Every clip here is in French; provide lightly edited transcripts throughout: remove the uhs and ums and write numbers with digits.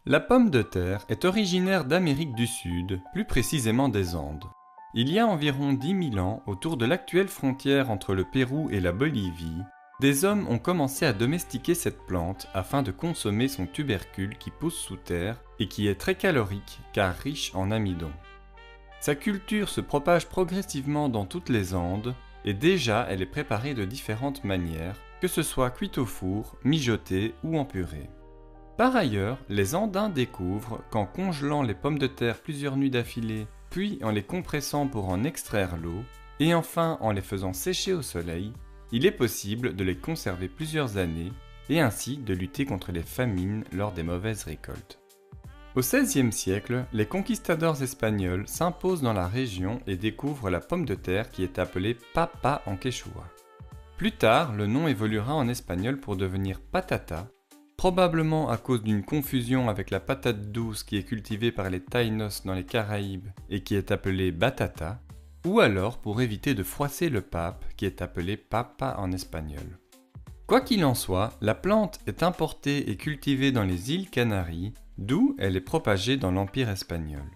La pomme de terre est originaire d'Amérique du Sud, plus précisément des Andes. Il y a environ 10 000 ans, autour de l'actuelle frontière entre le Pérou et la Bolivie, des hommes ont commencé à domestiquer cette plante afin de consommer son tubercule qui pousse sous terre et qui est très calorique car riche en amidon. Sa culture se propage progressivement dans toutes les Andes et déjà elle est préparée de différentes manières, que ce soit cuite au four, mijotée ou en purée. Par ailleurs, les Andins découvrent qu'en congelant les pommes de terre plusieurs nuits d'affilée, puis en les compressant pour en extraire l'eau, et enfin en les faisant sécher au soleil, il est possible de les conserver plusieurs années et ainsi de lutter contre les famines lors des mauvaises récoltes. Au XVIe siècle, les conquistadors espagnols s'imposent dans la région et découvrent la pomme de terre qui est appelée papa en quechua. Plus tard, le nom évoluera en espagnol pour devenir patata, probablement à cause d'une confusion avec la patate douce qui est cultivée par les Taínos dans les Caraïbes et qui est appelée batata, ou alors pour éviter de froisser le pape qui est appelé papa en espagnol. Quoi qu'il en soit, la plante est importée et cultivée dans les îles Canaries, d'où elle est propagée dans l'Empire espagnol.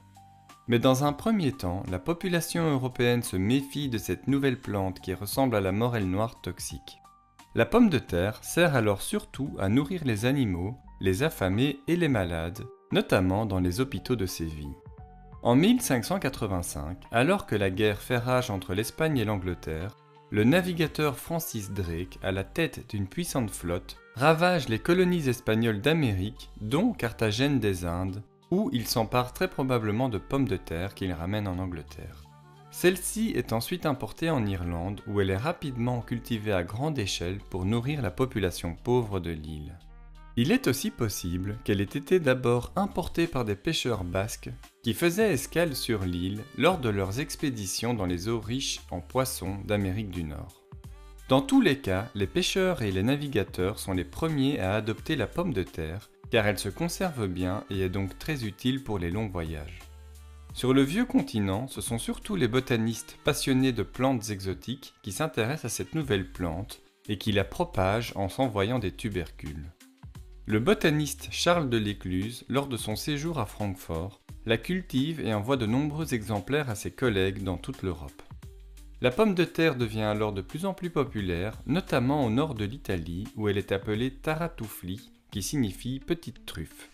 Mais dans un premier temps, la population européenne se méfie de cette nouvelle plante qui ressemble à la morelle noire toxique. La pomme de terre sert alors surtout à nourrir les animaux, les affamés et les malades, notamment dans les hôpitaux de Séville. En 1585, alors que la guerre fait rage entre l'Espagne et l'Angleterre, le navigateur Francis Drake, à la tête d'une puissante flotte, ravage les colonies espagnoles d'Amérique, dont Carthagène des Indes, où il s'empare très probablement de pommes de terre qu'il ramène en Angleterre. Celle-ci est ensuite importée en Irlande où elle est rapidement cultivée à grande échelle pour nourrir la population pauvre de l'île. Il est aussi possible qu'elle ait été d'abord importée par des pêcheurs basques qui faisaient escale sur l'île lors de leurs expéditions dans les eaux riches en poissons d'Amérique du Nord. Dans tous les cas, les pêcheurs et les navigateurs sont les premiers à adopter la pomme de terre car elle se conserve bien et est donc très utile pour les longs voyages. Sur le vieux continent, ce sont surtout les botanistes passionnés de plantes exotiques qui s'intéressent à cette nouvelle plante et qui la propagent en s'envoyant des tubercules. Le botaniste Charles de l'Écluse, lors de son séjour à Francfort, la cultive et envoie de nombreux exemplaires à ses collègues dans toute l'Europe. La pomme de terre devient alors de plus en plus populaire, notamment au nord de l'Italie où elle est appelée taratoufli, qui signifie petite truffe.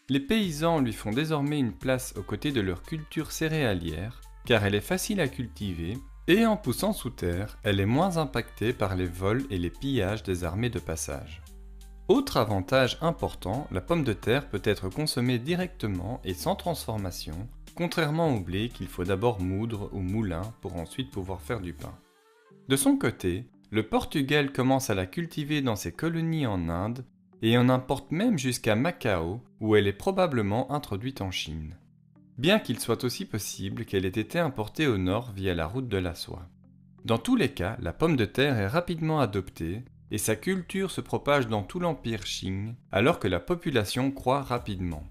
Les paysans lui font désormais une place aux côtés de leur culture céréalière, car elle est facile à cultiver, et en poussant sous terre, elle est moins impactée par les vols et les pillages des armées de passage. Autre avantage important, la pomme de terre peut être consommée directement et sans transformation, contrairement au blé qu'il faut d'abord moudre au moulin pour ensuite pouvoir faire du pain. De son côté, le Portugal commence à la cultiver dans ses colonies en Inde, et on importe même jusqu'à Macao, où elle est probablement introduite en Chine. Bien qu'il soit aussi possible qu'elle ait été importée au nord via la route de la soie. Dans tous les cas, la pomme de terre est rapidement adoptée, et sa culture se propage dans tout l'empire Qing, alors que la population croît rapidement.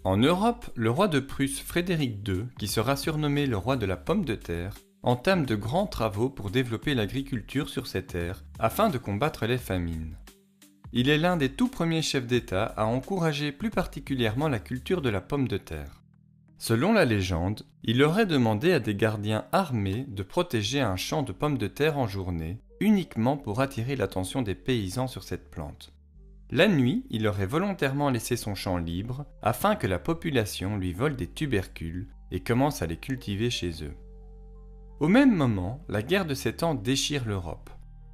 En Europe, le roi de Prusse Frédéric II, qui sera surnommé le roi de la pomme de terre, entame de grands travaux pour développer l'agriculture sur ces terres, afin de combattre les famines. Il est l'un des tout premiers chefs d'État à encourager plus particulièrement la culture de la pomme de terre. Selon la légende, il aurait demandé à des gardiens armés de protéger un champ de pommes de terre en journée, uniquement pour attirer l'attention des paysans sur cette plante. La nuit, il aurait volontairement laissé son champ libre, afin que la population lui vole des tubercules et commence à les cultiver chez eux. Au même moment, la guerre de 7 ans déchire l'Europe.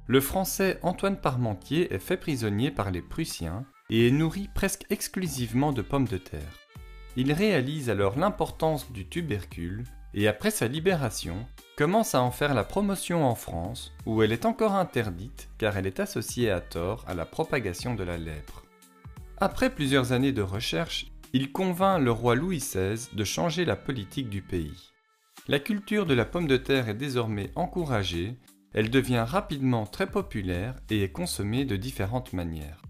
Le Français Antoine Parmentier est fait prisonnier par les Prussiens et est nourri presque exclusivement de pommes de terre. Il réalise alors l'importance du tubercule et après sa libération, commence à en faire la promotion en France où elle est encore interdite car elle est associée à tort à la propagation de la lèpre. Après plusieurs années de recherche, il convainc le roi Louis XVI de changer la politique du pays. La culture de la pomme de terre est désormais encouragée. Elle devient rapidement très populaire et est consommée de différentes manières.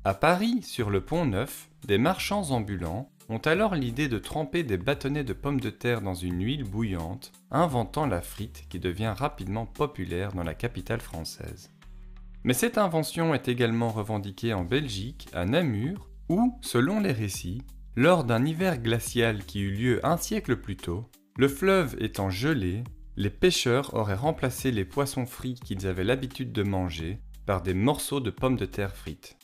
À Paris, sur le Pont Neuf, des marchands ambulants ont alors l'idée de tremper des bâtonnets de pommes de terre dans une huile bouillante, inventant la frite qui devient rapidement populaire dans la capitale française. Mais cette invention est également revendiquée en Belgique, à Namur, où, selon les récits, lors d'un hiver glacial qui eut lieu un siècle plus tôt, le fleuve étant gelé, les pêcheurs auraient remplacé les poissons frits qu'ils avaient l'habitude de manger par des morceaux de pommes de terre frites.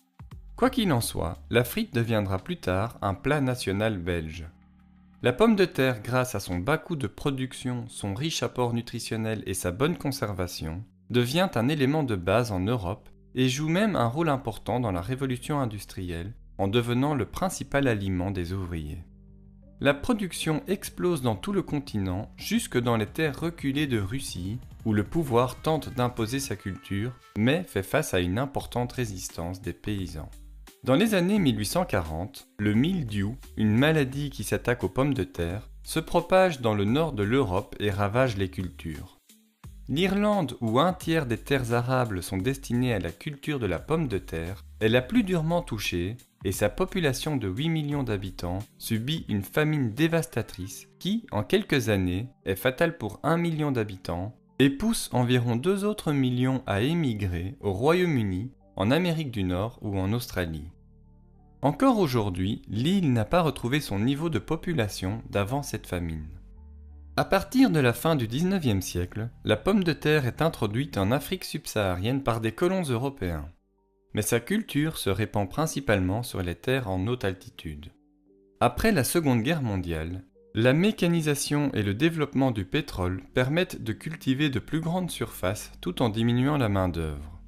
Quoi qu'il en soit, la frite deviendra plus tard un plat national belge. La pomme de terre, grâce à son bas coût de production, son riche apport nutritionnel et sa bonne conservation, devient un élément de base en Europe et joue même un rôle important dans la révolution industrielle en devenant le principal aliment des ouvriers. La production explose dans tout le continent, jusque dans les terres reculées de Russie, où le pouvoir tente d'imposer sa culture, mais fait face à une importante résistance des paysans. Dans les années 1840, le mildiou, une maladie qui s'attaque aux pommes de terre, se propage dans le nord de l'Europe et ravage les cultures. L'Irlande, où un tiers des terres arables sont destinées à la culture de la pomme de terre, est la plus durement touchée et sa population de 8 millions d'habitants subit une famine dévastatrice qui, en quelques années, est fatale pour 1 million d'habitants et pousse environ 2 autres millions à émigrer au Royaume-Uni, en Amérique du Nord ou en Australie. Encore aujourd'hui, l'île n'a pas retrouvé son niveau de population d'avant cette famine. À partir de la fin du XIXe siècle, la pomme de terre est introduite en Afrique subsaharienne par des colons européens. Mais sa culture se répand principalement sur les terres en haute altitude. Après la Seconde Guerre mondiale, la mécanisation et le développement du pétrole permettent de cultiver de plus grandes surfaces tout en diminuant la main-d'œuvre.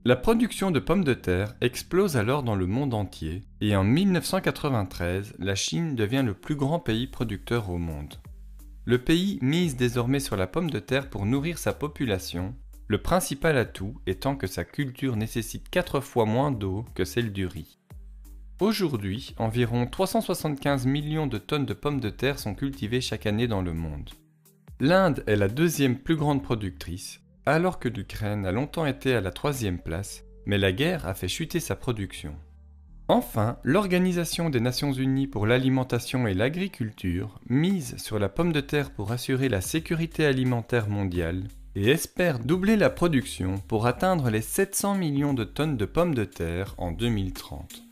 La production de pommes de terre explose alors dans le monde entier et en 1993, la Chine devient le plus grand pays producteur au monde. Le pays mise désormais sur la pomme de terre pour nourrir sa population, le principal atout étant que sa culture nécessite 4 fois moins d'eau que celle du riz. Aujourd'hui, environ 375 millions de tonnes de pommes de terre sont cultivées chaque année dans le monde. L'Inde est la deuxième plus grande productrice, alors que l'Ukraine a longtemps été à la 3e place, mais la guerre a fait chuter sa production. Enfin, l'Organisation des Nations Unies pour l'alimentation et l'agriculture mise sur la pomme de terre pour assurer la sécurité alimentaire mondiale et espère doubler la production pour atteindre les 700 millions de tonnes de pommes de terre en 2030.